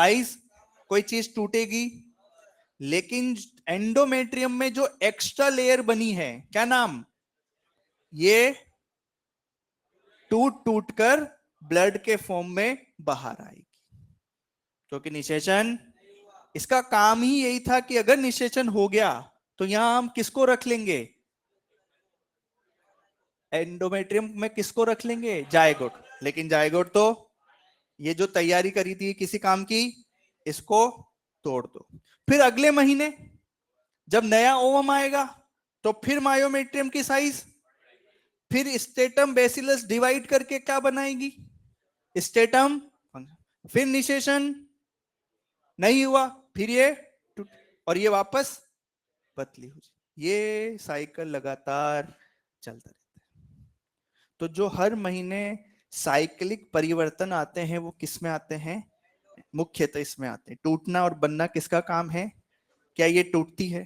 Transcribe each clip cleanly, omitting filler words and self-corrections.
Size, कोई चीज टूटेगी, लेकिन एंडोमेट्रियम में जो एक्स्ट्रा लेयर बनी है, क्या नाम, ये टूट टूट कर ब्लड के फॉर्म में बाहर आएगी, क्योंकि निषेचन, इसका काम ही यही था कि अगर निषेचन हो गया तो यहां हम किसको रख लेंगे, एंडोमेट्रियम में किसको रख लेंगे, जायगोट। लेकिन जायगोट तो ये जो तैयारी करी थी किसी काम की, इसको तोड़ दो। फिर अगले महीने जब नया ओवम आएगा तो फिर मायोमेट्रियम की साइज, फिर स्टेटम बेसिलस डिवाइड करके क्या बनाएगी, स्टेटम, फिर निषेचन नहीं हुआ, फिर ये और ये वापस पतली हो जाए, ये साइकिल लगातार चलता रहता है। तो जो हर महीने साइक्लिक परिवर्तन आते हैं वो किस में आते हैं, मुख्यतः इसमें आते हैं। टूटना और बनना किसका काम है, क्या ये टूटती है,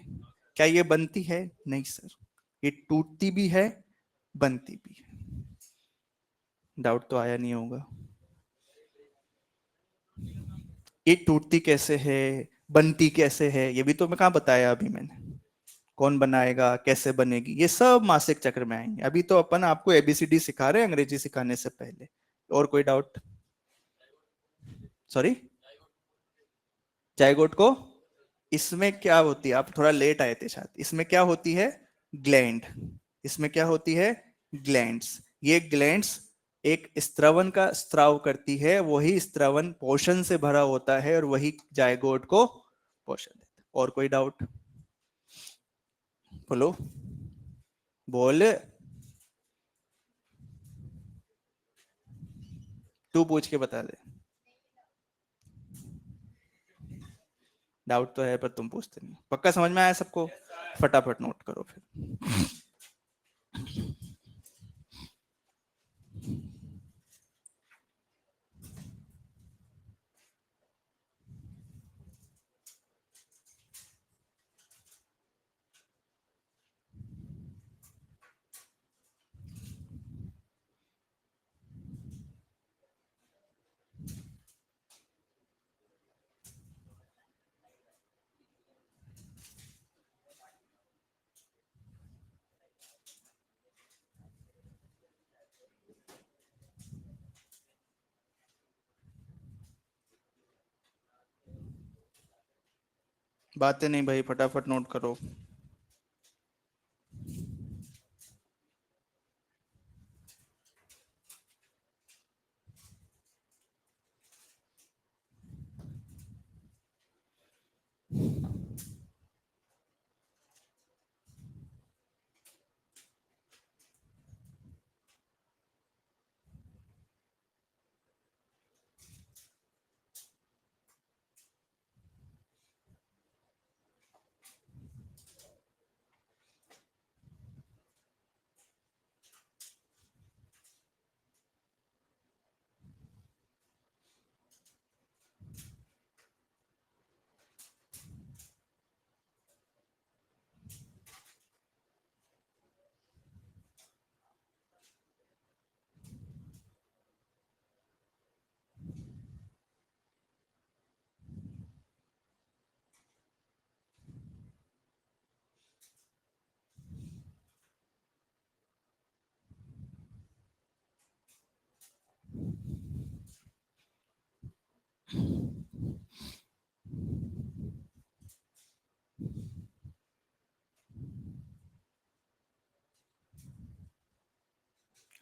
क्या ये बनती है, नहीं सर, ये टूटती भी है बनती भी है। डाउट तो आया नहीं होगा, ये टूटती कैसे है, बनती कैसे है, ये भी तो मैं कहाँ बताया अभी मैंने, कौन बनाएगा, कैसे बनेगी, ये सब मासिक चक्र में आएंगे। अभी तो अपन आपको एबीसीडी सिखा रहे हैं अंग्रेजी सिखाने से पहले। और कोई डाउट, सॉरी, जाइगोट को, इसमें क्या होती है, आप थोड़ा लेट आए थे शायद, इसमें क्या होती है, ग्लैंड, इसमें क्या होती है, ग्लैंड्स। ये ग्लैंड्स एक स्त्रवन का स्त्राव करती है, वही स्त्रवन पोषण से भरा होता है और वही जायगोट को पोषण देता है। और कोई डाउट, बोलो, बोल, तू पूछ के बता दे। डाउट तो है पर तुम पूछते नहीं, पक्का समझ में आया सबको, फटाफट नोट करो फिर। बातें नहीं भाई, फटाफट नोट करो।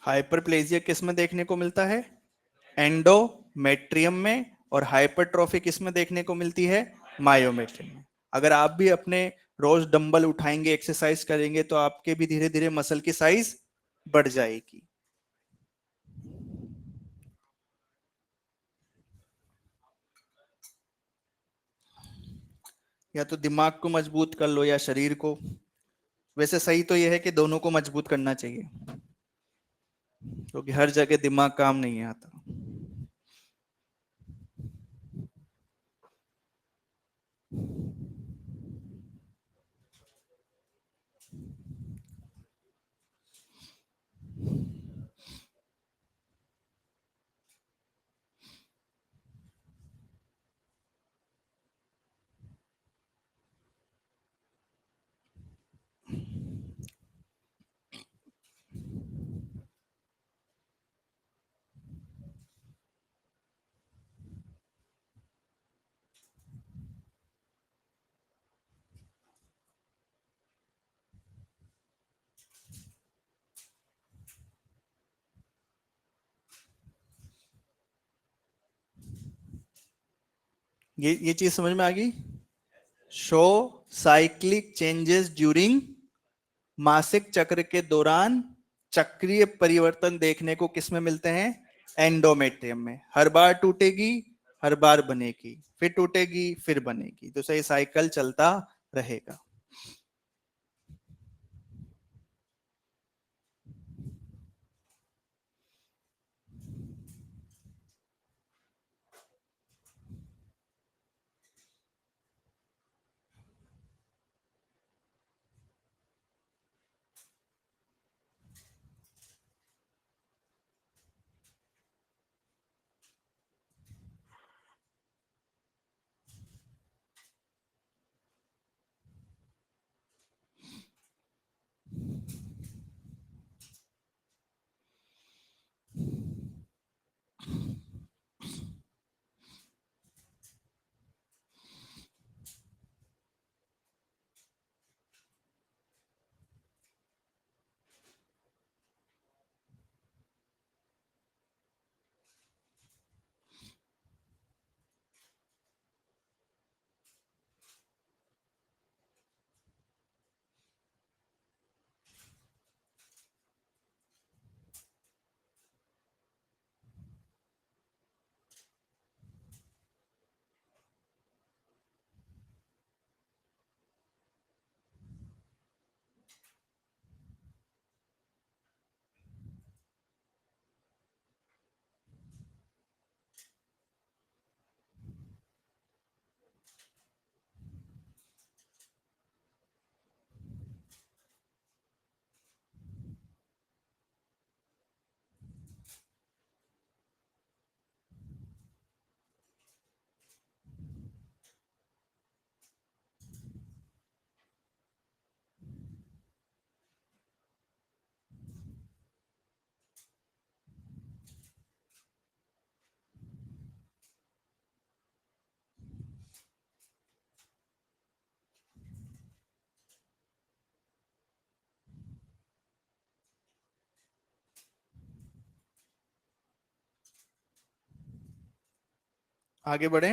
हाइपरप्लेजिया किस में देखने को मिलता है, एंडोमेट्रियम में, और हाइपरट्रॉफी किस में देखने को मिलती है, मायोमेट्रियम में। अगर आप भी अपने रोज डंबल उठाएंगे, एक्सरसाइज करेंगे, तो आपके भी धीरे धीरे मसल की साइज बढ़ जाएगी। या तो दिमाग को मजबूत कर लो या शरीर को, वैसे सही तो यह है कि दोनों को मजबूत करना चाहिए, क्योंकि हर जगह दिमाग काम नहीं आता। ये चीज समझ में आ गई। शो साइक्लिक चेंजेस ड्यूरिंग, मासिक चक्र के दौरान चक्रीय परिवर्तन देखने को किसमें मिलते हैं? एंडोमेट्रियम में। हर बार टूटेगी, हर बार बनेगी, फिर टूटेगी, फिर बनेगी, तो सही साइकिल चलता रहेगा। आगे बढ़े।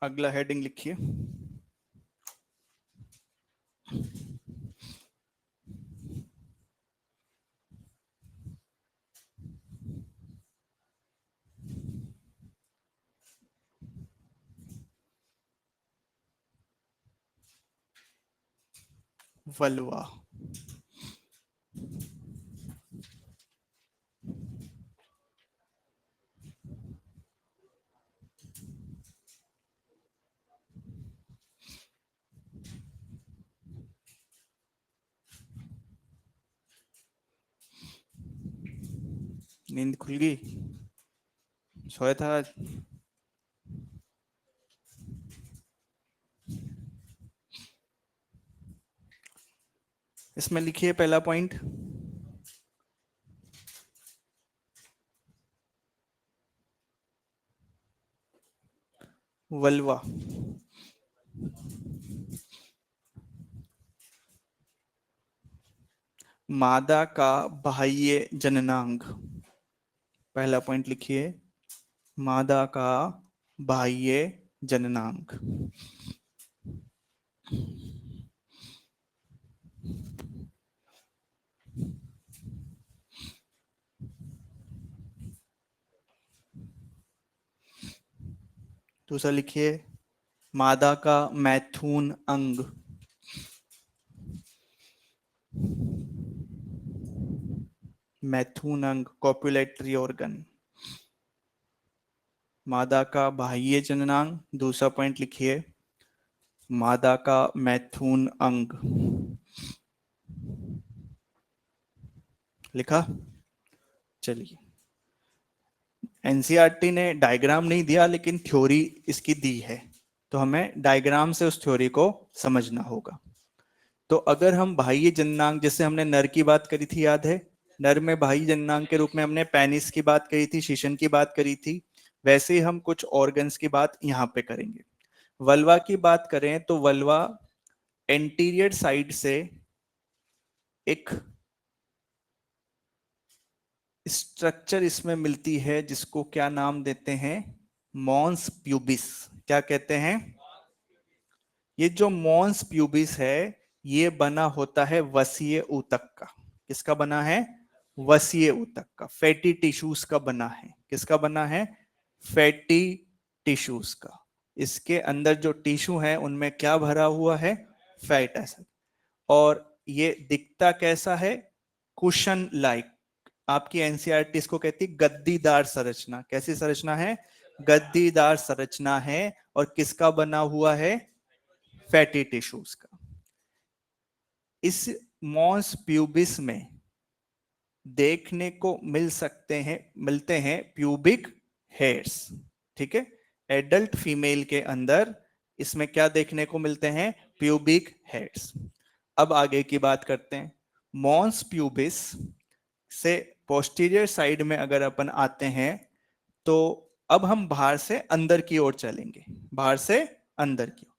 अगला हेडिंग लिखिए। वलवा। नींद खुल गई? सोया था आज? इसमें लिखिए पहला पॉइंट, वल्वा। मादा का बाह्य जननांग। पहला पॉइंट लिखिए, मादा का बाह्य जननांग। दूसरा लिखिए, मादा का मैथुन अंग। मैथुन अंग, कॉपुलेटरी ऑर्गन। मादा का बाह्य जननांग। दूसरा पॉइंट लिखिए, मादा का मैथुन अंग। लिखा? चलिए, एनसीईआरटी ने डायग्राम नहीं दिया लेकिन थ्योरी इसकी दी है, तो हमें डायग्राम से उस थ्योरी को समझना होगा। तो अगर हम बाह्य जननांग, जैसे हमने नर की बात करी थी, याद है? नर में बाह्य जननांग के रूप में हमने पेनिस की बात करी थी, शीशन की बात करी थी। वैसे ही हम कुछ ऑर्गन्स की बात यहाँ पे करेंगे। वल्वा की बात करें तो वल्वा एंटीरियर साइड से एक स्ट्रक्चर इसमें मिलती है जिसको क्या नाम देते हैं? Mons pubis. क्या कहते हैं? ये जो मॉन्स प्यूबिस है, ये बना होता है वसीय ऊतक का। किसका बना है? वसीय ऊतक का, फैटी टिश्यूज का बना है। किसका बना है? फैटी टिश्यूज का। इसके अंदर जो टिश्यू है उनमें क्या भरा हुआ है? Fat acid. और ये दिखता कैसा है? Cushion like. आपकी एनसीईआरटी इसको कहती है गद्दीदार संरचना। कैसी संरचना है? गद्दीदार संरचना है। और किसका बना हुआ है? फैटी टिश्यूज का। इस मॉन्स प्यूबिस में देखने को मिलते हैं प्यूबिक हेयर्स। ठीक है? एडल्ट फीमेल के अंदर इसमें क्या देखने को मिलते हैं? Pubic hairs. अब आगे की बात करते हैं। मॉन्स प्यूबिस से पोस्टीरियर साइड में अगर अपन आते हैं तो अब हम बाहर से अंदर की ओर चलेंगे। बाहर से अंदर की ओर।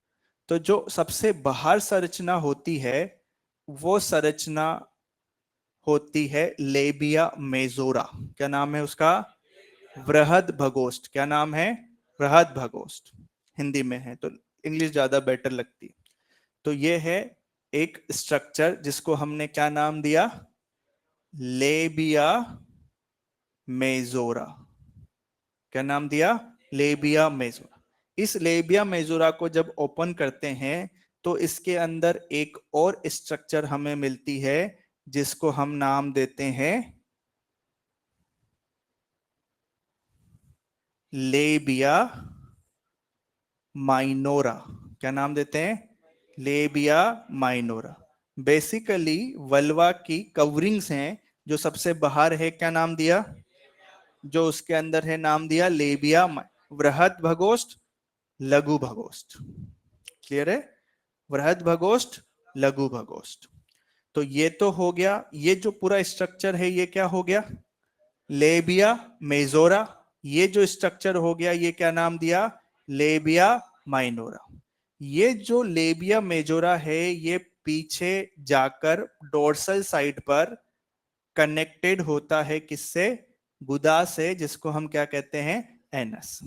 तो जो सबसे बाहर संरचना होती है वो संरचना होती है लेबिया मेजोरा। क्या नाम है उसका? वृहद भगोष्ठ। क्या नाम है? वृहद भगोष्ठ। हिंदी में है तो इंग्लिश ज्यादा बेटर लगती है। तो ये है एक स्ट्रक्चर जिसको हमने क्या नाम दिया? Labia majora. क्या नाम दिया? Labia majora. इस लेबिया मेजोरा को जब ओपन करते हैं तो इसके अंदर एक और स्ट्रक्चर हमें मिलती है जिसको हम नाम देते हैं लेबिया माइनोरा। क्या नाम देते हैं? Labia minora. बेसिकली वल्वा की कवरिंग्स हैं। जो सबसे बाहर है क्या नाम दिया? जो उसके अंदर है नाम दिया लेबिया। वृहद भगोष्ठ, लघु भगोष्ठ। क्लियर है? वृहद भगोष्ठ, लघु भगोष्ठ। तो ये तो हो गया। ये जो पूरा स्ट्रक्चर है ये क्या हो गया? Labia majora. ये जो स्ट्रक्चर हो गया ये क्या नाम दिया? Labia minora. ये जो लेबिया मेजोरा है ये पीछे जाकर डोर्सल साइड पर कनेक्टेड होता है किससे? गुदा से, जिसको हम क्या कहते हैं? एनस।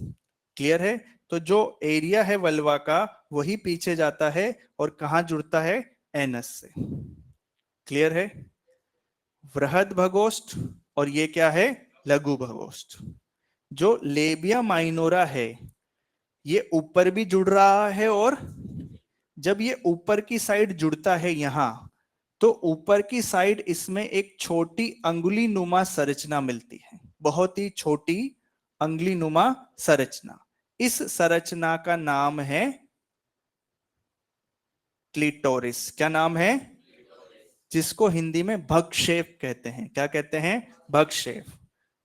क्लियर है? तो जो एरिया है वल्वा का वही पीछे जाता है और कहां जुड़ता है? एनस से। क्लियर है? वृहद भगोष्ठ और ये क्या है? लघु भगोष्ठ। जो लेबिया माइनोरा है ये ऊपर भी जुड़ रहा है, और जब ये ऊपर की साइड जुड़ता है यहां, तो ऊपर की साइड इसमें एक छोटी अंगुली नुमा संरचना मिलती है। बहुत ही छोटी अंगुली नुमा संरचना। इस संरचना का नाम है क्लिटोरिस। क्या नाम है? जिसको हिंदी में भगशेफ कहते हैं। क्या कहते हैं? भगशेफ।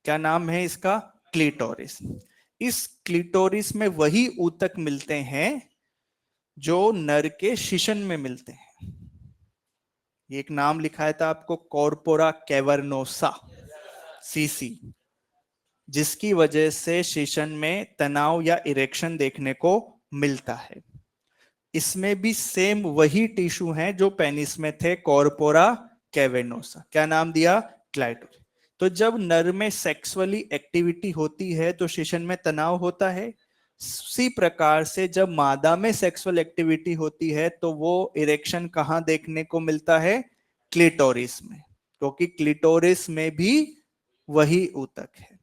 क्या नाम है इसका? क्लिटोरिस। इस क्लिटोरिस में वही ऊतक मिलते हैं जो नर के शिशन में मिलते हैं। एक नाम लिखाया था आपको, कॉर्पोरा कैवर्नोसा, सीसी, जिसकी वजह से शीशन में तनाव या इरेक्शन देखने को मिलता है। इसमें भी सेम वही टिश्यू हैं जो पेनिस में थे, कॉर्पोरा कैवर्नोसा। क्या नाम दिया? क्लाइटोरिस। तो जब नर में सेक्सुअली एक्टिविटी होती है तो शीशन में तनाव होता है। उसी प्रकार से जब मादा में सेक्सुअल एक्टिविटी होती है तो वो इरेक्शन कहां देखने को मिलता है? क्लिटोरिस में, क्योंकि क्लिटोरिस में भी वही ऊतक है।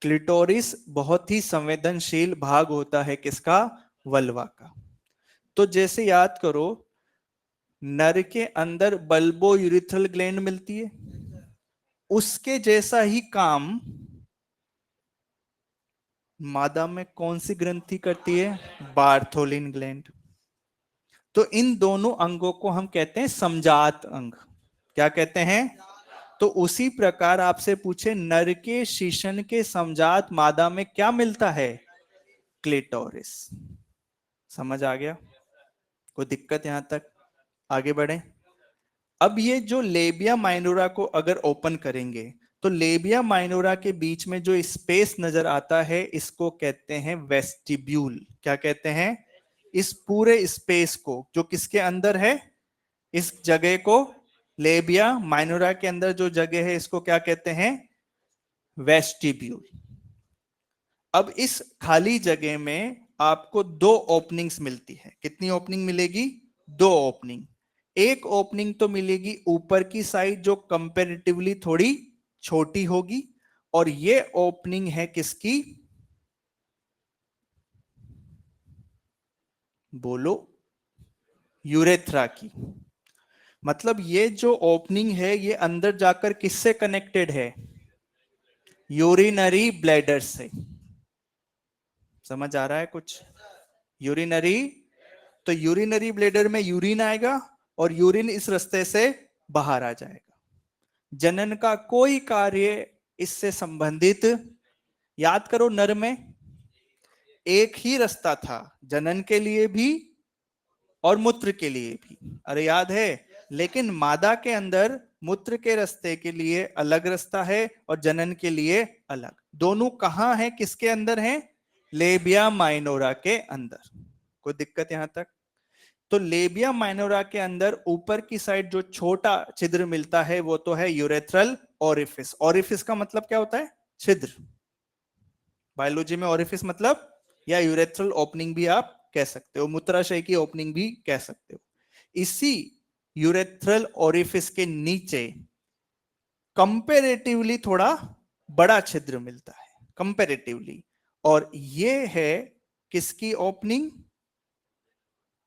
क्लिटोरिस बहुत ही संवेदनशील भाग होता है किसका? वल्वा का। तो जैसे याद करो, नर के अंदर बल्बो यूरिथ्रल ग्लैंड मिलती है, उसके जैसा ही काम मादा में कौन सी ग्रंथि करती है? Bartholin gland. तो इन दोनों अंगों को हम कहते हैं समजात अंग। क्या कहते हैं? तो उसी प्रकार आपसे पूछे, नर के शीशन के समजात मादा में क्या मिलता है? क्लिटोरिस। समझ आ गया? कोई दिक्कत यहां तक? आगे बढ़े। अब ये जो लेबिया माइनोरा को अगर ओपन करेंगे तो लेबिया माइनोरा के बीच में जो स्पेस नजर आता है इसको कहते हैं वेस्टिब्यूल। क्या कहते हैं? इस पूरे स्पेस को जो किसके अंदर है, इस जगह को, लेबिया माइनोरा के अंदर जो जगह है इसको क्या कहते हैं? वेस्टिब्यूल। अब इस खाली जगह में आपको दो ओपनिंग्स मिलती है। कितनी ओपनिंग मिलेगी? दो ओपनिंग। एक ओपनिंग तो मिलेगी ऊपर की साइड जो कंपैरेटिवली थोड़ी छोटी होगी, और ये ओपनिंग है किसकी? बोलो। यूरेथ्रा की। मतलब ये जो ओपनिंग है ये अंदर जाकर किससे कनेक्टेड है? यूरिनरी ब्लैडर से। समझ आ रहा है कुछ? यूरिनरी, तो यूरिनरी ब्लैडर में यूरिन आएगा और यूरिन इस रास्ते से बाहर आ जाएगा। जनन का कोई कार्य इससे संबंधित, याद करो, नर में एक ही रास्ता था, जनन के लिए भी और मूत्र के लिए भी। अरे याद है? लेकिन मादा के अंदर मूत्र के रास्ते के लिए अलग रास्ता है और जनन के लिए अलग। दोनों कहां है, किसके अंदर है? लेबिया माइनोरा के अंदर। कोई दिक्कत यहां तक? तो लेबिया माइनोरा के अंदर ऊपर की साइड जो छोटा छिद्र मिलता है वो तो है यूरेथ्रल ओरिफिस। ओरिफिस का मतलब क्या होता है? छिद्र। बायोलॉजी में ओरिफिस मतलब, या यूरेथ्रल ओपनिंग भी आप कह सकते हो, मूत्राशय की ओपनिंग भी कह सकते हो। इसी यूरेथ्रल ओरिफिस के नीचे कंपैरेटिवली थोड़ा बड़ा छिद्र मिलता है, कंपैरेटिवली, और ये है किसकी ओपनिंग?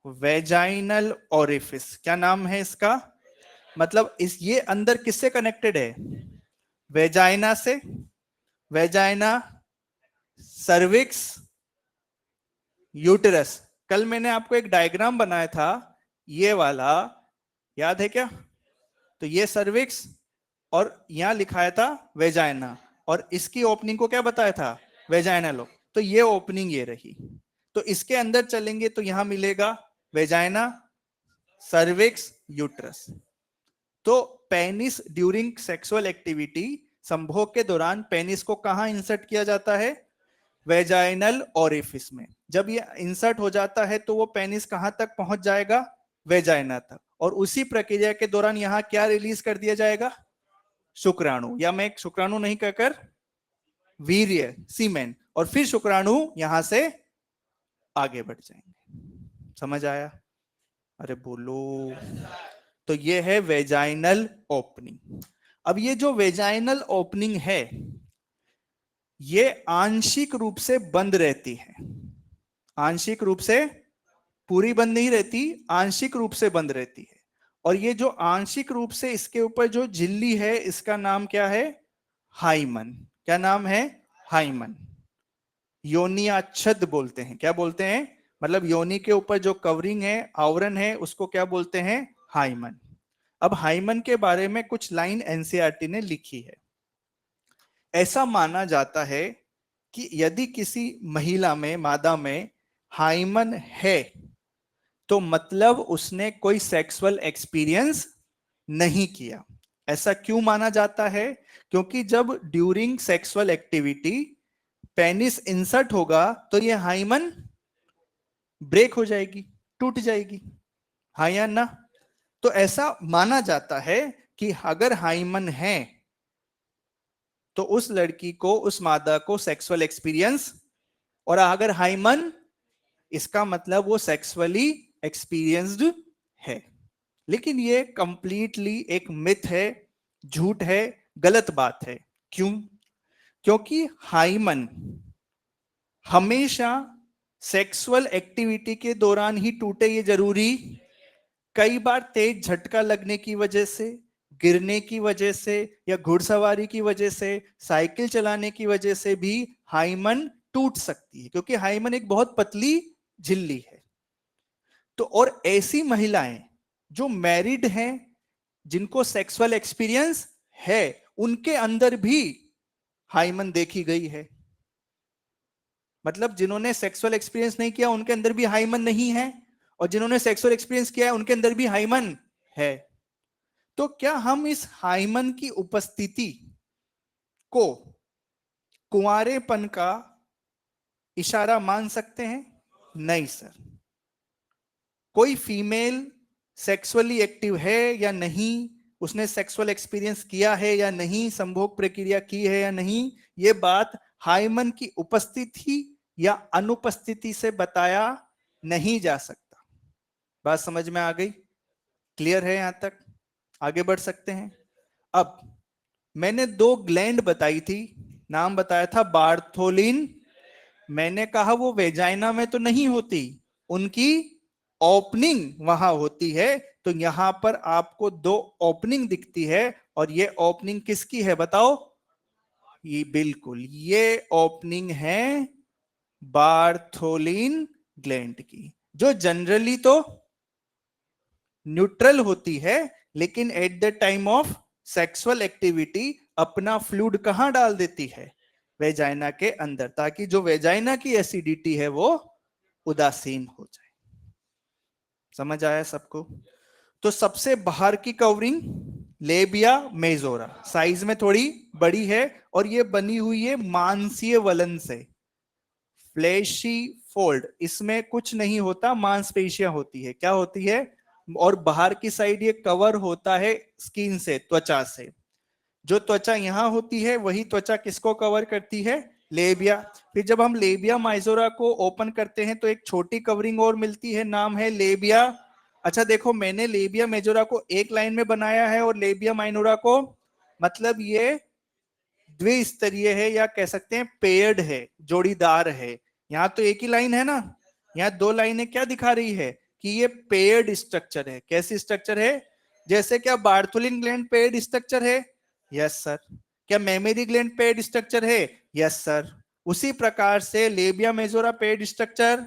Vaginal orifice. क्या नाम है इसका? मतलब ये अंदर किससे कनेक्टेड है? वेजाइना से। Vagina, cervix, uterus. कल मैंने आपको एक डायग्राम बनाया था ये वाला, याद है क्या? तो ये सर्विक्स और यहां लिखाया था वेजाइना, और इसकी ओपनिंग को क्या बताया था? वेजाइनल। तो ये ओपनिंग ये रही। तो इसके अंदर चलेंगे तो यहां मिलेगा वेजाइना, सर्विक्स, यूट्रस। तो पेनिस ड्यूरिंग सेक्सुअल एक्टिविटी, संभोग के दौरान पेनिस को कहां इंसर्ट किया जाता है? वेजाइनल ओरिफिस में। जब ये इंसर्ट हो जाता है तो वो पेनिस कहां तक पहुंच जाएगा? वेजाइना तक। और उसी प्रक्रिया के दौरान यहां क्या रिलीज कर दिया जाएगा? शुक्राणु, या मैं शुक्राणु नहीं कहकर वीर्य, सीमेन, और फिर शुक्राणु यहां से आगे बढ़ जाएंगे। समझ आया? अरे बोलो। तो ये है वेजाइनल ओपनिंग। अब ये जो वेजाइनल ओपनिंग है ये आंशिक रूप से बंद रहती है। आंशिक रूप से, पूरी बंद नहीं रहती, आंशिक रूप से बंद रहती है। और ये जो आंशिक रूप से, इसके ऊपर जो झिल्ली है इसका नाम क्या है? हाइमन। क्या नाम है? हाइमन। योनियाच्छद बोलते हैं। क्या बोलते हैं? मतलब योनि के ऊपर जो कवरिंग है, आवरण है, उसको क्या बोलते हैं? हाइमन। अब हाइमन के बारे में कुछ लाइन एनसीईआरटी ने लिखी है। ऐसा माना जाता है कि यदि किसी महिला में, मादा में हाइमन है तो मतलब उसने कोई सेक्सुअल एक्सपीरियंस नहीं किया। ऐसा क्यों माना जाता है? क्योंकि जब during sexual activity penis insert होगा तो ये हाइमन ब्रेक हो जाएगी, टूट जाएगी। हाँ या ना? तो ऐसा माना जाता है कि अगर हाइमन है तो उस लड़की को, उस मादा को सेक्सुअल एक्सपीरियंस, और अगर हाइमन, इसका मतलब वो सेक्सुअली एक्सपीरियंस्ड है। लेकिन ये कंप्लीटली एक मिथ है, झूठ है, गलत बात है। क्यों? क्योंकि हाइमन हमेशा सेक्सुअल एक्टिविटी के दौरान ही टूटे ये जरूरी? कई बार तेज झटका लगने की वजह से, गिरने की वजह से, या घुड़सवारी की वजह से, साइकिल चलाने की वजह से भी हाइमन टूट सकती है, क्योंकि हाइमन एक बहुत पतली झिल्ली है। तो और ऐसी महिलाएं जो मैरिड हैं, जिनको सेक्सुअल एक्सपीरियंस है, उनके अंदर भी हाइमन देखी गई है। मतलब जिन्होंने सेक्सुअल एक्सपीरियंस नहीं किया उनके अंदर भी हाइमन नहीं है, और जिन्होंने सेक्सुअल एक्सपीरियंस किया है उनके अंदर भी हाइमन है। तो क्या हम इस हाइमन की उपस्थिति को कुंवारेपन का इशारा मान सकते हैं? नहीं सर। कोई फीमेल सेक्सुअली एक्टिव है या नहीं, उसने सेक्सुअल एक्सपीरियंस किया है या नहीं, संभोग प्रक्रिया की है या नहीं, ये बात हाइमन की उपस्थिति या अनुपस्थिति से बताया नहीं जा सकता। बात समझ में आ गई? क्लियर है यहां तक? आगे बढ़ सकते हैं। अब मैंने दो ग्लैंड बताई थी, नाम बताया था बार्थोलिन। मैंने कहा वो वेजाइना में तो नहीं होती, उनकी ओपनिंग वहां होती है। तो यहां पर आपको दो ओपनिंग दिखती है, और ये ओपनिंग किसकी है बताओ? ये बिल्कुल, ये ओपनिंग है बार्थोलिन ग्लैंड की, जो जनरली तो न्यूट्रल होती है, लेकिन at the time of sexual activity अपना फ्लूइड कहां डाल देती है? वेजाइना के अंदर, ताकि जो वेजाइना की एसिडिटी है वो उदासीन हो जाए। समझ आया सबको? तो सबसे बाहर की कवरिंग लेबिया मेजोरा, साइज में थोड़ी बड़ी है, और ये बनी हुई है मांसीय वलन से, फ्लैशी फोल्ड, इसमें कुछ नहीं होता, मांसपेशियां होती है। क्या होती है? और बाहर की साइड ये कवर होता है स्किन से, त्वचा से। जो त्वचा यहां होती है वही त्वचा किसको कवर करती है? लेबिया। फिर जब हम लेबिया माइजोरा को ओपन करते हैं तो एक छोटी कवरिंग और मिलती है, नाम है लेबिया। अच्छा देखो, मैंने लेबिया मेजोरा को एक लाइन में बनाया है और लेबिया माइनोरा को, मतलब ये द्विस्तरीय है, या कह सकते हैं पेयर्ड है, जोड़ीदार है। यहां तो एक ही लाइन है ना, यहाँ दो लाइनें क्या दिखा रही है? कि ये पेयर्ड स्ट्रक्चर है। कैसी स्ट्रक्चर है? जैसे क्या बार्थोलिन ग्लैंड पेयर्ड स्ट्रक्चर है? Yes sir. क्या मेमरी ग्लैंड पेयर्ड स्ट्रक्चर है? Yes sir. उसी प्रकार से लेबिया मेजोरा पेयर्ड स्ट्रक्चर,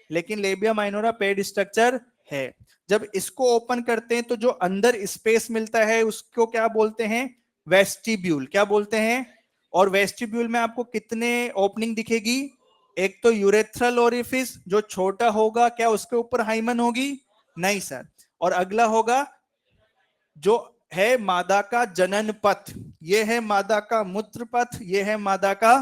लेकिन लेबिया माइनोरा पेयर्ड स्ट्रक्चर है। जब इसको ओपन करते हैं तो जो अंदर स्पेस मिलता है उसको क्या बोलते हैं? वेस्टिब्यूल। क्या बोलते हैं? और वेस्टिब्यूल में आपको कितने ओपनिंग दिखेगी? एक तो यूरेथ्रल ओरिफिस जो छोटा होगा, क्या उसके ऊपर हाइमन होगी? नहीं सर। और अगला होगा जो है मादा का जनन पथ, ये है मादा का मूत्र पथ, ये है मादा का,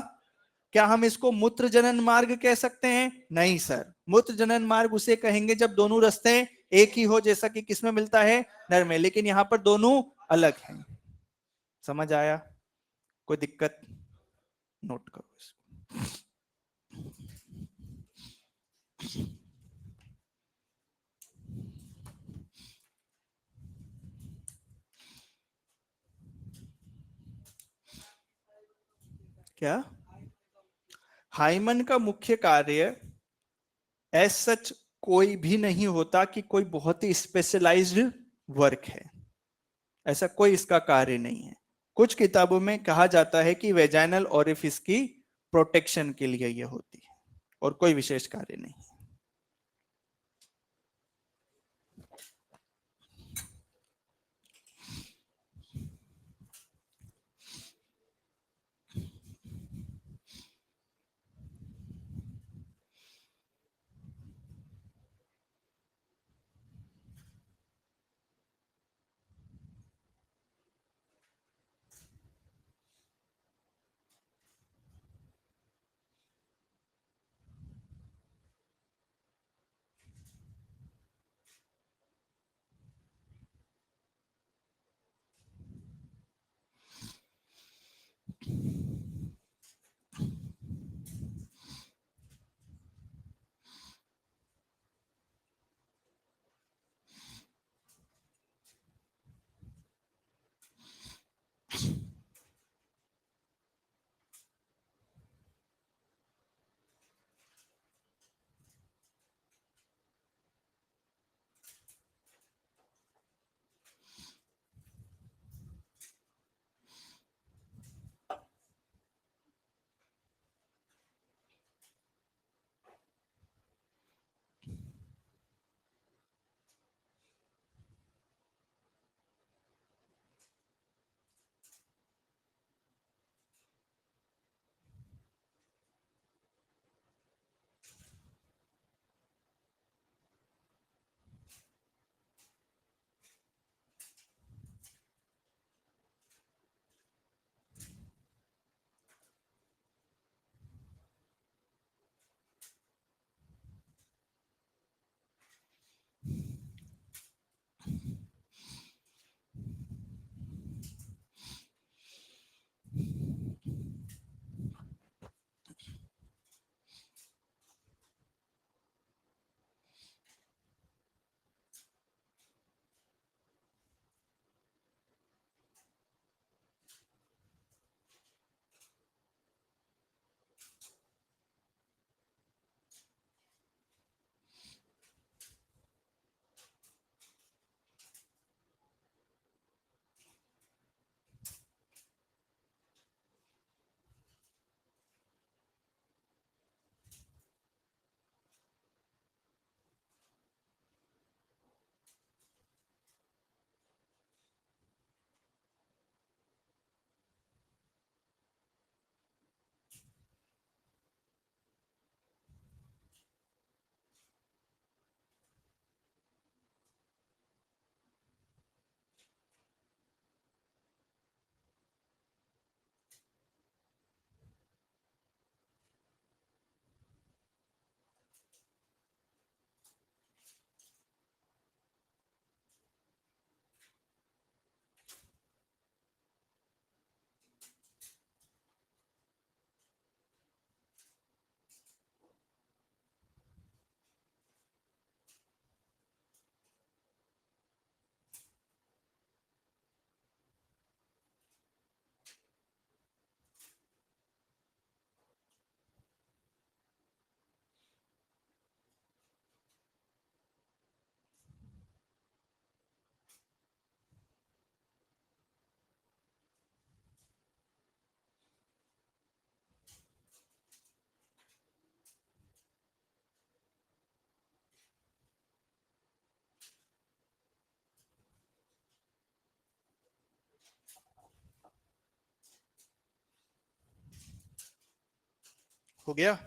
क्या हम इसको मूत्र जनन मार्ग कह सकते हैं? नहीं सर। मूत्र जनन मार्ग उसे कहेंगे जब दोनों रास्ते एक ही हो, जैसा कि किसमें मिलता है? नर में, लेकिन यहां पर दोनों अलग हैं। समझ आया? कोई दिक्कत? नोट करो इसको। क्या हाइमन का मुख्य कार्य एज सच कोई भी नहीं होता कि कोई बहुत ही स्पेशलाइज्ड वर्क है, ऐसा कोई इसका कार्य नहीं है। कुछ किताबों में कहा जाता है कि वेजाइनल ओरिफिस की प्रोटेक्शन के लिए यह होती है, और कोई विशेष कार्य नहीं। हो गया।